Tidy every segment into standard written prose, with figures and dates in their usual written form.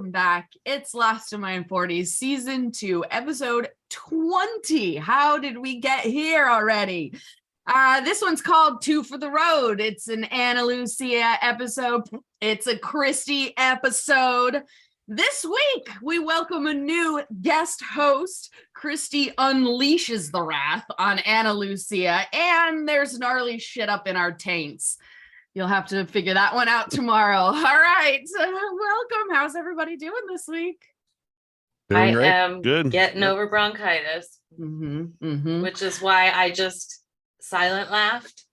welcome back. It's Lost in My 40s, season 2, episode 20. How did we get here already? This one's called Two for the Road. It's an Ana Lucia episode. It's a Christy episode. This week, we welcome a new guest host. Christy unleashes the wrath on Ana Lucia, and there's gnarly shit up in our taints. You'll have to figure that one out tomorrow. All right. Welcome. How's everybody doing this week? Doing great. Am getting over bronchitis, which is why I just silent laughed.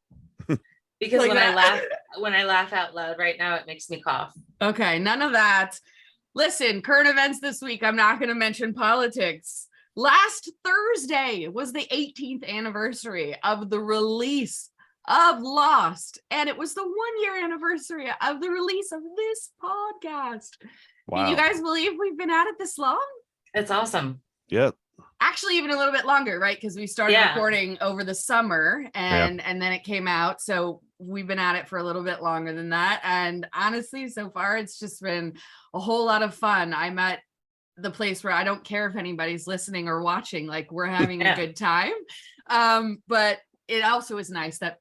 Because like when I laugh out loud right now, it makes me cough. Okay, none of that. Listen, current events this week, I'm not going to mention politics. Last Thursday was the 18th anniversary of the release of Lost, and it was the 1-year anniversary of the release of this podcast. Wow. Can you guys believe we've been at it this long? It's awesome. Yep. Actually, even a little bit longer, right? Because we started recording over the summer and then it came out. So we've been at it for a little bit longer than that. And honestly, so far, it's just been a whole lot of fun. I'm at the place where I don't care if anybody's listening or watching, like we're having a good time. But it also is nice that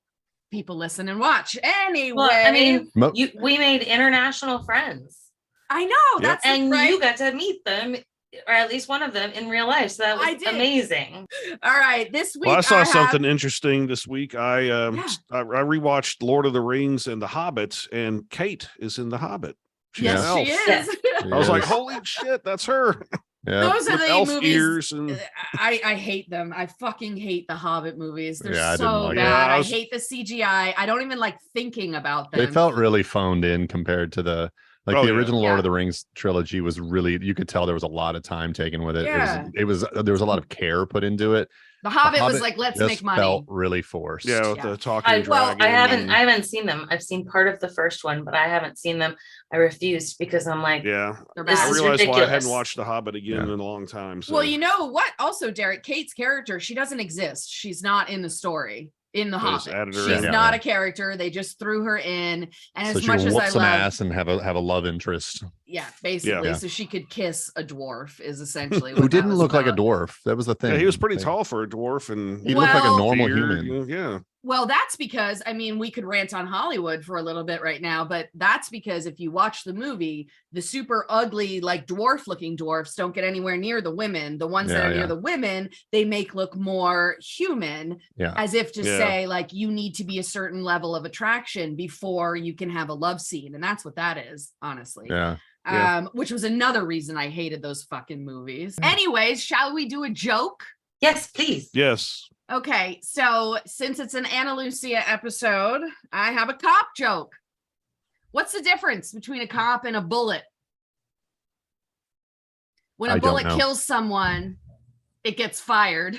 people listen and watch. Anyway, well, I mean, we made international friends. I know. That's and right. You got to meet them, or at least one of them, in real life. So that was amazing. All right, this week I saw something interesting this week. I rewatched Lord of the Rings and The Hobbit, and Kate is in The Hobbit. Yes, she is. Yes. I was like, holy shit, that's her. Yeah. Those are the elf movies. Ears and... I hate them. I fucking hate the Hobbit movies. They're so bad. Yeah, I hate the CGI. I don't even like thinking about them. They felt really phoned in compared to the original Lord of the Rings trilogy was really, you could tell there was a lot of time taken with it. Yeah. There was a lot of care put into it. The Hobbit was like, let's make money. Felt really forced. Yeah, with the talking dragon. I haven't seen them. I've seen part of the first one, but I haven't seen them. I refused because I'm like, I realized ridiculous. why I hadn't watched The Hobbit again in a long time. So. Well, you know what? Also, Derek, Kate's character, she doesn't exist. She's not in the story. In the Hobbit, she's not a character. They just threw her in, and so as much as I love, ass and have a love interest. Yeah, basically, so she could kiss a dwurf is essentially who didn't look like a dwarf. That was the thing. Yeah, he was pretty tall for a dwarf, and he looked like a normal human. Yeah. Well, that's because, I mean, we could rant on Hollywood for a little bit right now, but that's because if you watch the movie, the super ugly, like dwarf-looking dwarfs don't get anywhere near the women. The ones that are near the women, they make look more human, as if to say, like, you need to be a certain level of attraction before you can have a love scene. And that's what that is, honestly. Which was another reason I hated those fucking movies. Anyways, shall we do a joke? Yes, please. Yes. Okay, so since it's an Ana Lucia episode, I have a cop joke. What's the difference between a cop and a bullet? When a bullet kills someone, it gets fired.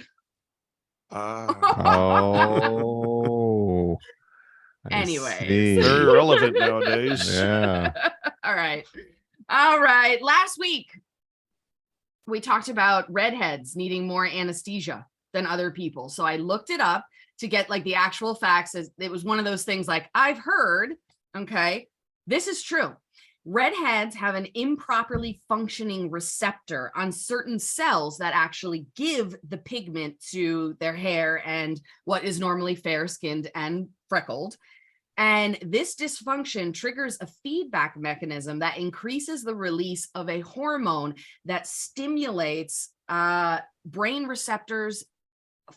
Anyways. Very relevant nowadays. Yeah. All right. Last week, we talked about redheads needing more anesthesia than other people. So I looked it up to get like the actual facts. It was one of those things like I've heard, okay, this is true. Redheads have an improperly functioning receptor on certain cells that actually give the pigment to their hair and what is normally fair-skinned and freckled. And this dysfunction triggers a feedback mechanism that increases the release of a hormone that stimulates brain receptors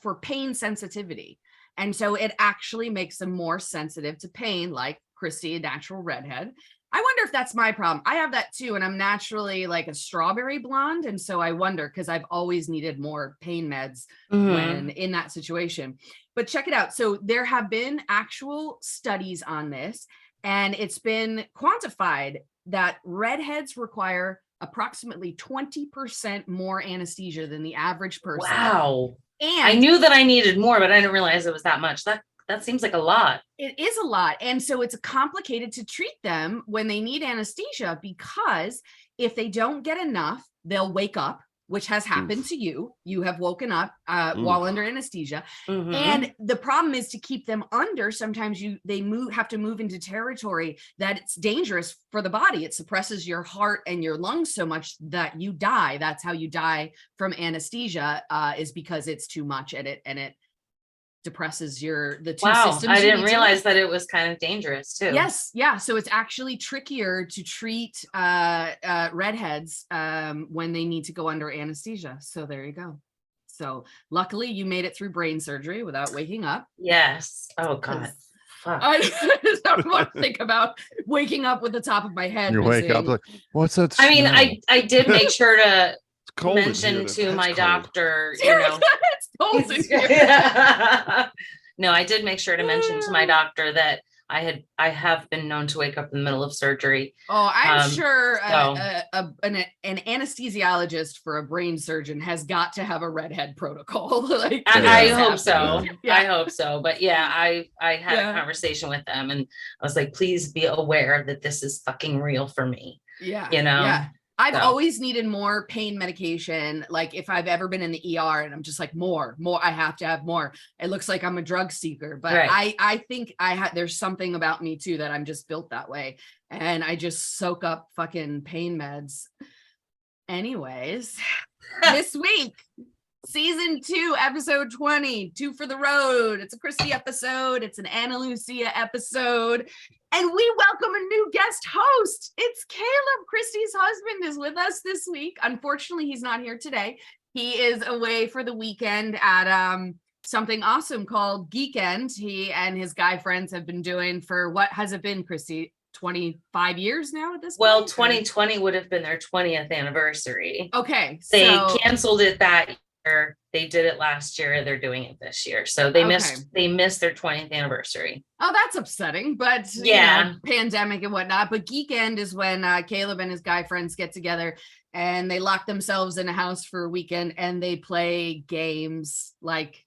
for pain sensitivity. And so it actually makes them more sensitive to pain, like Christy, a natural redhead. I wonder if that's my problem. I have that too, and I'm naturally like a strawberry blonde. And so I wonder, because I've always needed more pain meds when in that situation. But check it out. So there have been actual studies on this, and it's been quantified that redheads require approximately 20% more anesthesia than the average person. Wow. And I knew that I needed more, but I didn't realize it was that much. That seems like a lot. It is a lot. And so it's complicated to treat them when they need anesthesia, because if they don't get enough, they'll wake up, which has happened to you. You have woken up while under anesthesia. Mhm. And the problem is to keep them under. Sometimes they have to move into territory that it's dangerous for the body. It suppresses your heart and your lungs so much that you die. That's how you die from anesthesia, is because it's too much and it depresses the two systems. I didn't realize that it was kind of dangerous too. Yes, yeah. So it's actually trickier to treat redheads when they need to go under anesthesia. So there you go. So luckily you made it through brain surgery without waking up. Yes. Oh God. Fuck. I don't want to think about waking up with the top of my head. You wake up like, what's that? I mean, smell? I did make sure to Cold in mention here. to That's my cold. doctor, you know. It's cold in here. No, I did make sure to mention to my doctor that I have been known to wake up in the middle of surgery. Oh, I'm sure so- an anesthesiologist for a brain surgeon has got to have a redhead protocol. Like, I it's hope so. happening. Yeah. I hope so. But yeah, I had Yeah. a conversation with them and I was like, please be aware that this is fucking real for me. Yeah. You know? Yeah. I've So. always needed more pain medication. Like if I've ever been in the ER and I'm just like, more, I have to have more. It looks like I'm a drug seeker, but Right. I think there's something about me too, that I'm just built that way. And I just soak up fucking pain meds. Anyways, this week, season 2, episode 20, 2 for the road. It's a Christy episode. It's an Ana Lucia episode. And we welcome a new guest host. It's Caleb. Christy's husband is with us this week. Unfortunately, he's not here today. He is away for the weekend at something awesome called Geekend. He and his guy friends have been doing for, what has it been, Christy? 25 years now at this Well, point? 2020 would have been their 20th anniversary. Okay. They So canceled it that year. They did it last year. They're doing it this year. So they missed their 20th anniversary. oh, that's upsetting, but Yeah. you know, pandemic and whatnot. But Geekend is when Caleb and his guy friends get together and they lock themselves in a house for a weekend and they play games like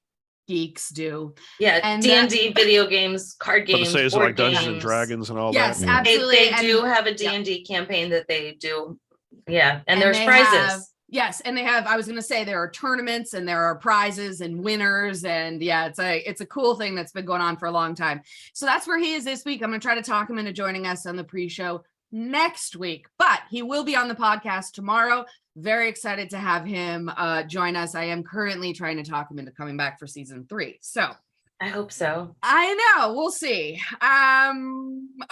geeks do. Yeah, And D&D video games, card But to games, say, is it board like Dungeons and games. Dragons and all Yes, that? absolutely. They And- do have a D&D campaign that they do. Yeah, and And there's they prizes. have- yes, and they have, I was going to say, there are tournaments and there are prizes and winners, and yeah, it's a cool thing that's been going on for a long time. So that's where he is this week. I'm going to try to talk him into joining us on the pre-show next week, but he will be on the podcast tomorrow. Very excited to have him join us. I am currently trying to talk him into coming back for season 3. So I hope so. I know, we'll see.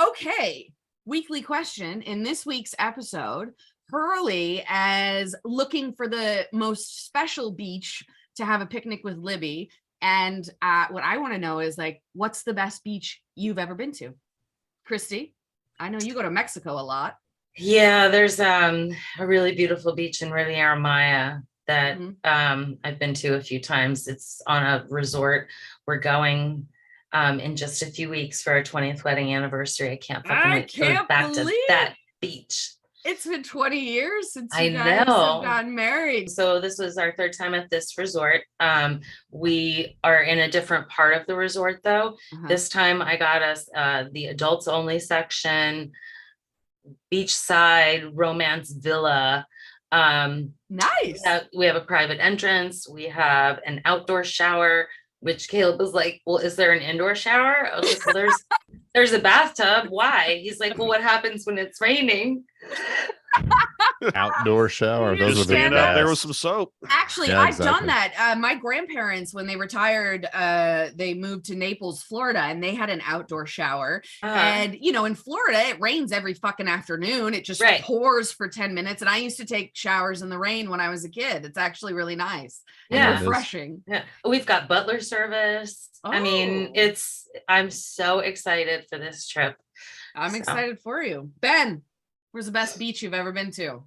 Okay, weekly question in this week's episode. Hurley as looking for the most special beach to have a picnic with Libby. And what I want to know is, like, what's the best beach you've ever been to? Christy, I know you go to Mexico a lot. Yeah, there's a really beautiful beach in Riviera Maya that Mhm. I've been to a few times. It's on a resort. We're going in just a few weeks for our 20th wedding anniversary. I can't fucking wait to go back to believe that beach. It's been 20 years since I you guys know. have gotten married. So this was our 3rd time at this resort. We are in a different part of the resort though. Uh-huh. This time I got us the adults only section, beachside romance villa. Nice. We have a private entrance. We have an outdoor shower, which Caleb was like, well, is there an indoor shower? I was like, well, there's a bathtub. Why? He's like, well, what happens when it's raining? Outdoor shower. You Those Just would be stand out there with best. some soap. Actually, Yeah, I've done exactly. that. My grandparents, when they retired, they moved to Naples, Florida, and they had an outdoor shower. And, you know, in Florida, it rains every fucking afternoon. It just Right. pours for 10 minutes. And I used to take showers in the rain when I was a kid. It's actually really nice. And Yeah. It is. refreshing. Yeah, we've got butler service. I mean, Oh. I'm so excited for this trip. I'm So. excited for you. Ben, where's the best beach you've ever been to?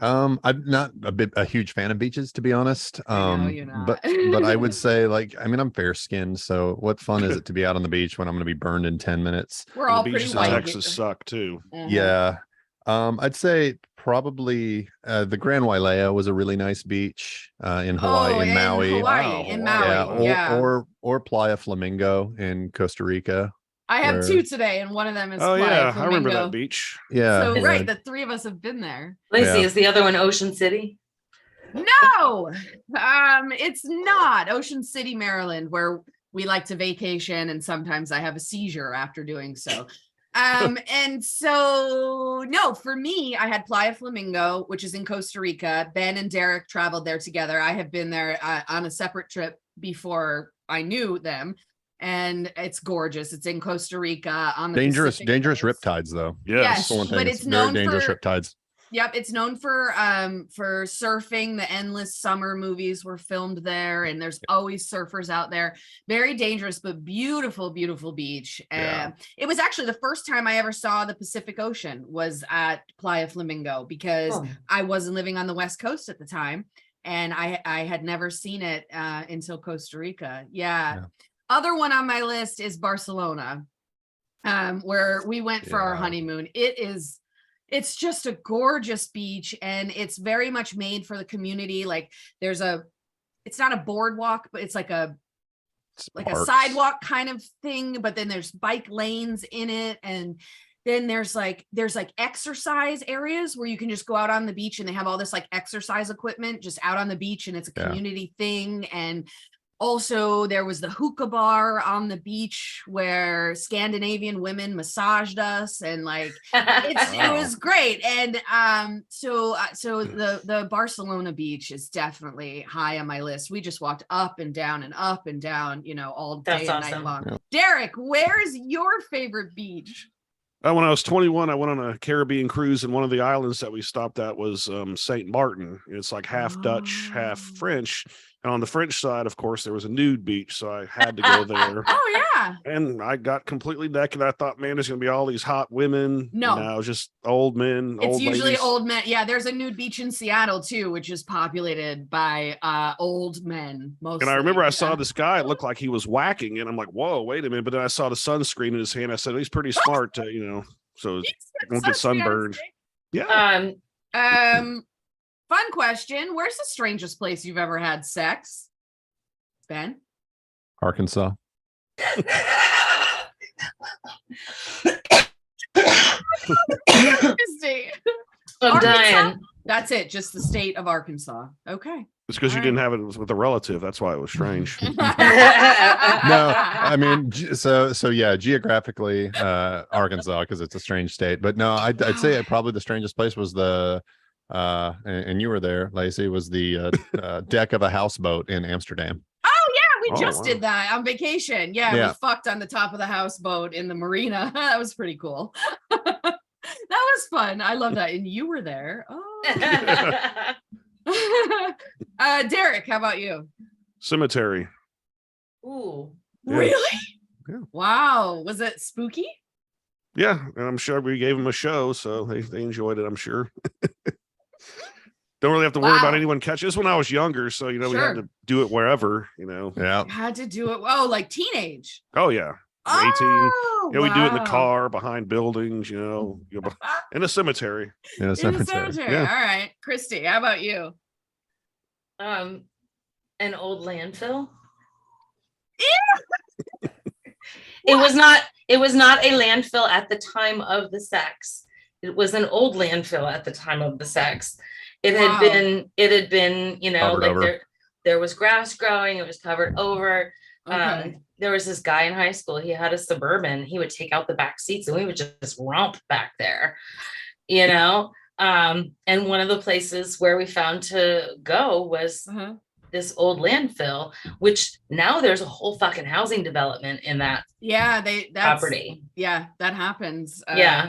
I'm not a huge fan of beaches, to be honest. I know you're not. But I would say, like, I mean, I'm fair skinned, so what fun is it to be out on the beach when I'm going to be burned in 10 minutes? We're The all beaches pretty in white. Texas suck too. Mhm. Yeah. I'd say probably the Grand Wailea was a really nice beach in Hawaii, Oh, in Maui. Hawaii, Wow, in Hawaii. Maui. Yeah, Yeah. or Playa Flamingo in Costa Rica. I have where- 2 today, and one of them is Oh Playa yeah, I remember Flamingo. that beach. Yeah. So yeah. right, the 3 of us have been there. Lacey, Yeah. is the other one Ocean City? No, it's not Ocean City, Maryland, where we like to vacation, and sometimes I have a seizure after doing so. And so no, for me, I had Playa Flamingo, which is in Costa Rica. Ben and Derek traveled there together. I have been there on a separate trip before I knew them, and it's gorgeous. It's in Costa Rica on the dangerous Pacific coast. riptides, though. Yes. Yes, but it's very known dangerous for riptides. Yep, it's known for surfing. The Endless Summer movies were filmed there, and there's always surfers out there. Very dangerous, but beautiful, beautiful beach. Yeah. It was actually the first time I ever saw the Pacific Ocean was at Playa Flamingo, because I wasn't living on the West Coast at the time, and I had never seen it until Costa Rica. Yeah. Other one on my list is Barcelona, where we went for our honeymoon. It's just a gorgeous beach, and it's very much made for the community. Like it's not a boardwalk, but it's like a sidewalk kind of thing, but then there's bike lanes in it, and then there's like exercise areas where you can just go out on the beach, and they have all this like exercise equipment just out on the beach, and it's a community thing. And also, there was the hookah bar on the beach where Scandinavian women massaged us, and like it was great. And so the Barcelona beach is definitely high on my list. We just walked up and down, all day and night long. Yeah. Derek, where's your favorite beach? When I was 21, I went on a Caribbean cruise, and one of the islands that we stopped at was St. Martin. It's like half Dutch, half French. And on the French side, of course, there was a nude beach, so I had to go there. Oh, yeah. And I got completely naked. I thought, man, there's going to be all these hot women. No. It was just old men, It's old usually ladies. old men. Yeah, there's a nude beach in Seattle, too, which is populated by old men, mostly. And I remember I saw this guy, it looked like he was whacking, and I'm like, whoa, wait a minute. But then I saw the sunscreen in his hand. I said, he's pretty smart, so won't get sunburned. Yeah. Fun question. Where's the strangest place you've ever had sex? Ben? Arkansas. I'm dying. That's it. Just the state of Arkansas. Okay. It's because you didn't have it with a relative. That's why it was strange. No, I mean, so yeah, geographically, Arkansas, because it's a strange state. But no, I'd say probably the strangest place was and you were there, Lacey, was the deck of a houseboat in Amsterdam. Oh yeah, we just did that on vacation. Yeah, we fucked on the top of the houseboat in the marina. That was pretty cool. That was fun. I love that. And you were there. Oh. Derek, how about you? Cemetery. Ooh. Yeah. Really? Yeah. Wow. Was it spooky? Yeah, and I'm sure we gave them a show, so they enjoyed it, I'm sure. Don't really have to worry about anyone catching. This when I was younger, so we had to do it wherever, Yeah. Had to do it. Oh, like teenage. Oh yeah. 18. We do it in the car, behind buildings, in a cemetery. In a cemetery. Yeah. All right. Christy, how about you? An old landfill. Yeah. It was not a landfill at the time of the sex. It was an old landfill at the time of the sex. It had been, like there was grass growing, it was covered over. Okay. There was this guy in high school, he had a Suburban, he would take out the back seats and we would just romp back there, and one of the places where we found to go was this old landfill, which now there's a whole fucking housing development in that property. Yeah, that happens.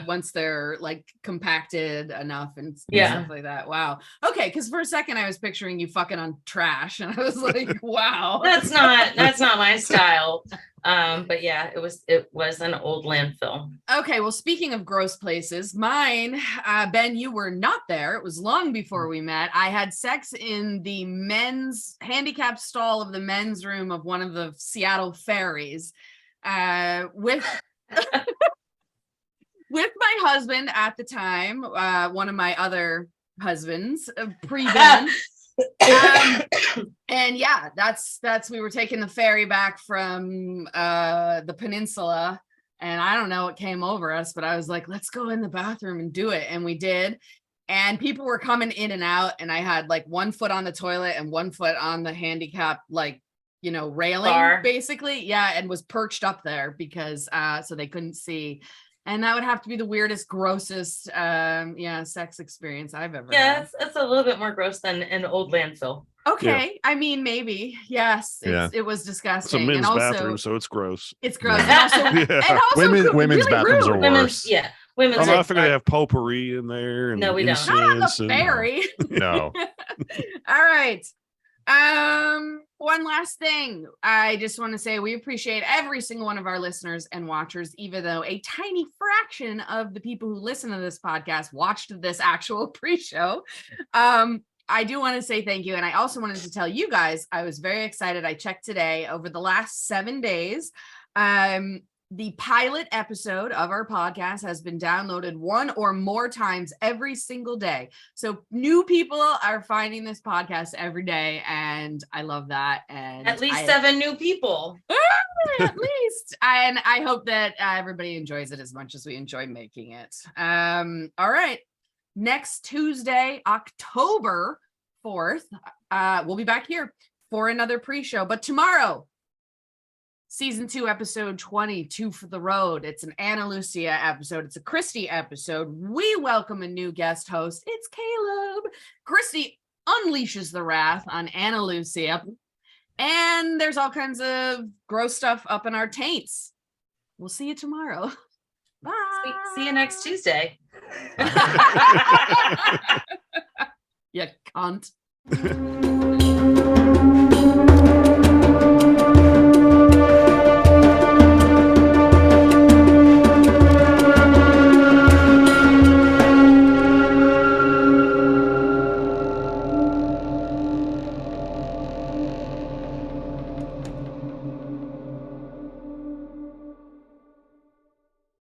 Once they're like compacted enough and stuff like that. Wow. Okay, because for a second I was picturing you fucking on trash, and I was like, wow. That's not my style. But yeah, it was an old landfill. Okay, well, speaking of gross places, mine, Ben, you were not there. It was long before we met. I had sex in the men's handicap stall of the men's room of one of the Seattle ferries, with with my husband at the time, one of my other husbands, pre-Ben. And yeah, that's we were taking the ferry back from the peninsula, and I don't know what came over us, but I was like, let's go in the bathroom and do it, and we did. and people were coming in and out, and I had like 1 foot on the toilet and 1 foot on the handicap, like, railing Bar. basically. Yeah. And was perched up there because, so they couldn't see. And that would have to be the weirdest, grossest, sex experience I've ever had. It's a little bit more gross than an old landfill. Okay. I mean, maybe. Yes. It was It's a disgusting. men's and also, bathroom, so it's gross. it's gross. Yeah. And also Women's really bathrooms rude. are Women's, worse. women's. I are figure they have potpourri in there. And No, we don't. Not on the incense and- ferry. No. All right. One last thing. I just want to say we appreciate every single one of our listeners and watchers, even though a tiny fraction of the people who listen to this podcast watched this actual pre-show. I do want to say thank you. And I also wanted to tell you guys, I was very excited. I checked today. Over the last 7 days, the pilot episode of our podcast has been downloaded 1 or more times every single day. So new people are finding this podcast every day, and I love that. And At least 7 new people. at least. And I hope that everybody enjoys it as much as we enjoy making it. All right. Next Tuesday, October 4th, we'll be back here for another pre-show. But tomorrow, Season 2, episode 22 for the road. It's an Ana Lucia episode. It's a Christy episode. We welcome a new guest host. It's Caleb. Christy unleashes the wrath on Ana Lucia. And there's all kinds of gross stuff up in our taints. We'll see you tomorrow. Bye. See you next Tuesday. You cunt.